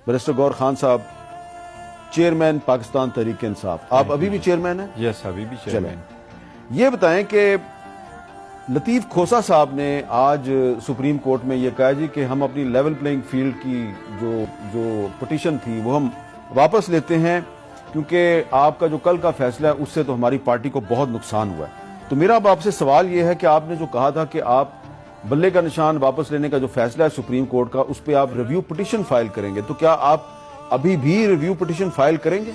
Barrister Gauhar Khan साहब, chairman Pakistan Tehreek Insaf, आप अभी भी चेयरमैन हैं? यस, अभी भी चेयरमैन। ये बताएं कि लतीफ़ खोसा साहब ने आज सुप्रीम कोर्ट में ये कहा जी कि हम अपनी लेवल प्लेइंग फील्ड की जो पिटीशन थी वो हम वापस लेते हैं, क्योंकि आपका जो कल का फैसला है उससे तो हमारी पार्टी को बहुत नुकसान हुआ है। तो मेरा अब आपसे सवाल ये है कि आपने जो कहा था कि आप बल्ले का निशान वापस लेने का जो फैसला है सुप्रीम कोर्ट का, उस पर आप रिव्यू पिटीशन फाइल करेंगे, तो क्या आप अभी भी रिव्यू पिटीशन फाइल करेंगे?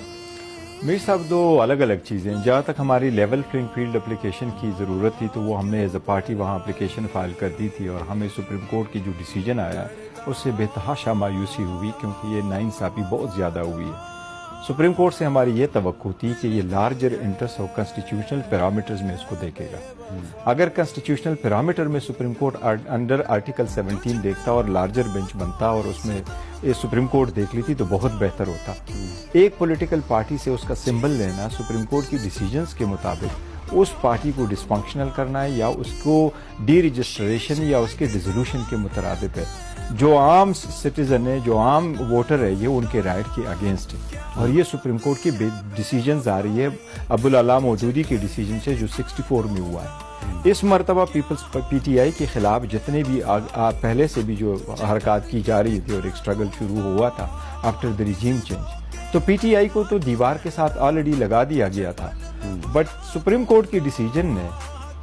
मीर साहब, दो अलग अलग चीज़ें हैं। जहाँ तक हमारी लेवल प्लेइंग फील्ड एप्लीकेशन की ज़रूरत थी तो वो हमने एज अ पार्टी वहाँ एप्लीकेशन फाइल कर दी थी, और हमें सुप्रीम कोर्ट की जो डिसीजन आया उससे बेतहाशा मायूसी हुई, क्योंकि ये नाइंसाफ़ी बहुत ज़्यादा हुई है। सुप्रीम कोर्ट से हमारी ये तवक्को थी कि ये लार्जर इंटरेस्ट और कॉन्स्टिट्यूशनल पैरामीटर्स में इसको देखेगा। अगर कॉन्स्टिट्यूशनल पैरामीटर में सुप्रीम कोर्ट अंडर आर्टिकल 17 देखता और लार्जर बेंच बनता और उसमें ये सुप्रीम कोर्ट देख ली थी तो बहुत बेहतर होता। एक पॉलिटिकल पार्टी से उसका सिंबल लेना सुप्रीम कोर्ट की डिसीजंस के मुताबिक उस पार्टी को डिस्फंक्शनल करना है या उसको डी रजिस्ट्रेशन या उसके डिसोल्यूशन के मुतरादिफ है। जो आम सिटीजन है, जो आम वोटर है, ये उनके राइट के अगेंस्ट है, और ये सुप्रीम कोर्ट की डिसीजंस आ रही है अब्दुल अला मौजूदी के डिसीजन से जो 64 में हुआ है। इस मरतबा पीपल्स पीटीआई के खिलाफ जितने भी पहले से भी जो हरकत की जा रही थी और एक स्ट्रगल शुरू हुआ था आफ्टर द रिजीम चेंज, तो पीटीआई को तो दीवार के साथ ऑलरेडी लगा दिया गया था। बट सुप्रीम कोर्ट की डिसीजन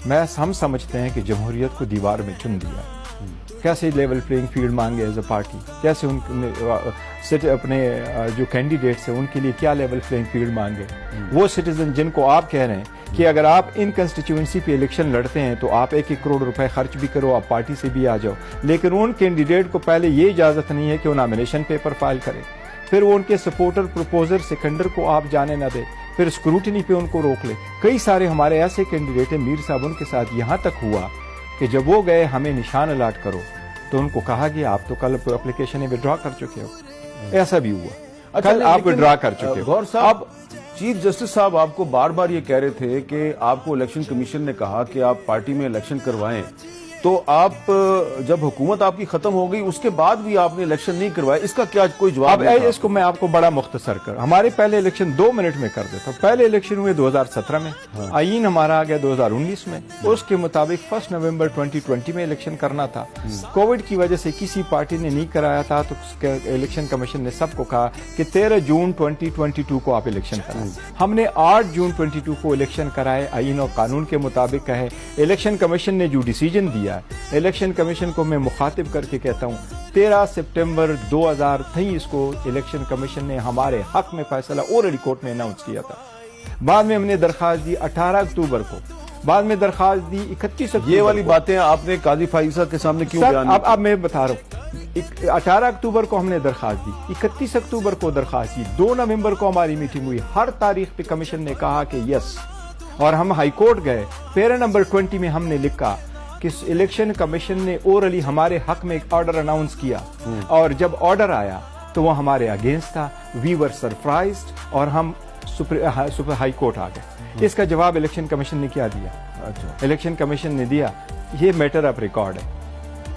ने हम समझते हैं कि जमहूरियत को दीवार में चुन दिया। कैसे लेवल प्लेइंग फील्ड मांगे एज अ पार्टी, कैसे उनके अपने जो कैंडिडेट्स हैं उनके लिए क्या लेवल प्लेइंग फील्ड मांगे। वो सिटीजन जिनको आप कह रहे हैं कि अगर आप इन कंस्टिट्यूएंसी पे इलेक्शन लड़ते हैं तो आप 1-1 करोड़ रुपए खर्च भी करो, आप पार्टी से भी आ जाओ, लेकिन उन कैंडिडेट को पहले ये इजाजत नहीं है कि वो नॉमिनेशन पेपर फाइल करें, फिर वो उनके सपोर्टर प्रपोजर सेकेंडर को आप जाने ना दे, फिर स्क्रूटनी पे उनको रोक ले। कई सारे हमारे ऐसे कैंडिडेट हैं, मीर साहब, उनके साथ यहाँ तक हुआ कि जब वो गए हमें निशान अलाट करो तो उनको कहा कि आप तो कल एप्लीकेशन विड्रॉ कर चुके हो, ऐसा भी हुआ। अच्छा, कल आप विड्रॉ कर चुके हो। गौर साहब, चीफ जस्टिस साहब आपको बार बार ये कह रहे थे कि आपको इलेक्शन कमीशन ने कहा कि आप पार्टी में इलेक्शन करवाएं, तो आप जब हुकूमत आपकी खत्म हो गई उसके बाद भी आपने इलेक्शन नहीं करवाया, इसका क्या कोई जवाब? अब इसको मैं आपको बड़ा मुख्तसर कर, हमारे पहले इलेक्शन 2 मिनट में कर देता हूं। पहले इलेक्शन हुए 2017 में, आईन हमारा आ गया 2019 में, उसके मुताबिक 1 नवंबर 2020 में इलेक्शन करना था। कोविड की वजह से किसी पार्टी ने नहीं कराया था, तो इलेक्शन कमीशन ने सबको कहा कि 13 जून 2022 को आप इलेक्शन कराएं। हमने 8 जून 2022 को इलेक्शन कराए, आईन और कानून के मुताबिक कहे। इलेक्शन कमीशन ने जो डिसीजन दिया, इलेक्शन कमीशन को मैं मुखातिब करके कहता हूं, 13 सितंबर 2023 को इलेक्शन कमीशन ने हमारे हक में फैसला ओरली कोर्ट में अनाउंस किया था। बाद में हमने दरखास्त दी 18 अक्टूबर को, बाद में दरखास्त दी 31 अक्टूबर। ये वाली बातें आपने काजी फाइजा के सामने क्यों बयान नहीं? अब मैं बता रहा हूं, 18 अक्टूबर को हमने दरखास्त दी, 31 अक्टूबर को दरखास्त दी, 2 नवंबर को हमारी मीटिंग हुई। हर तारीख पे कमीशन ने कहा कि यस, और हम हाई कोर्ट गए। पैरा नंबर 20 में हमने लिखा कि इलेक्शन कमीशन ने ओरली हमारे हक में एक ऑर्डर अनाउंस किया, और जब ऑर्डर आया तो वो हमारे अगेंस्ट था। वी वर सरप्राइज्ड और हम सुपर हाई कोर्ट आ गए। इसका जवाब इलेक्शन कमीशन ने क्या दिया? अच्छा, इलेक्शन कमीशन ने दिया, ये मैटर ऑफ रिकॉर्ड है।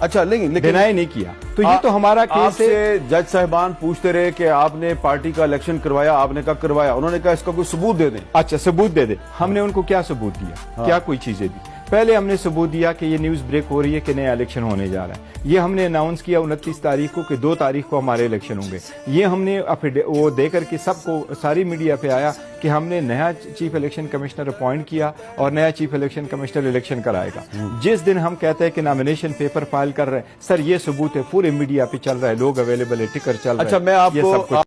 अच्छा, लेकिन डिनाई नहीं किया। तो ये तो हमारा केस है। जज साहिबान पूछते रहे कि आपने पार्टी का इलेक्शन करवाया, आपने कहा करवाया, उन्होंने कहा इसका कोई सबूत दे दें। अच्छा, सबूत दे दे। हमने उनको क्या सबूत दिया? क्या कोई चीजें दी? पहले हमने सबूत दिया कि ये न्यूज ब्रेक हो रही है कि नया इलेक्शन होने जा रहा है। ये हमने अनाउंस किया 29 तारीख को कि 2 तारीख को हमारे इलेक्शन होंगे। ये हमने वो देकर के सबको, सारी मीडिया पे आया कि हमने नया चीफ इलेक्शन कमिश्नर अपॉइंट किया और नया चीफ इलेक्शन कमिश्नर इलेक्शन कराएगा। जिस दिन हम कहते हैं कि नॉमिनेशन पेपर फाइल कर रहे हैं, सर ये सबूत है, पूरे मीडिया पे चल रहा है, लोग अवेलेबल है, टिकर चल रहा है। अच्छा, मैं आपको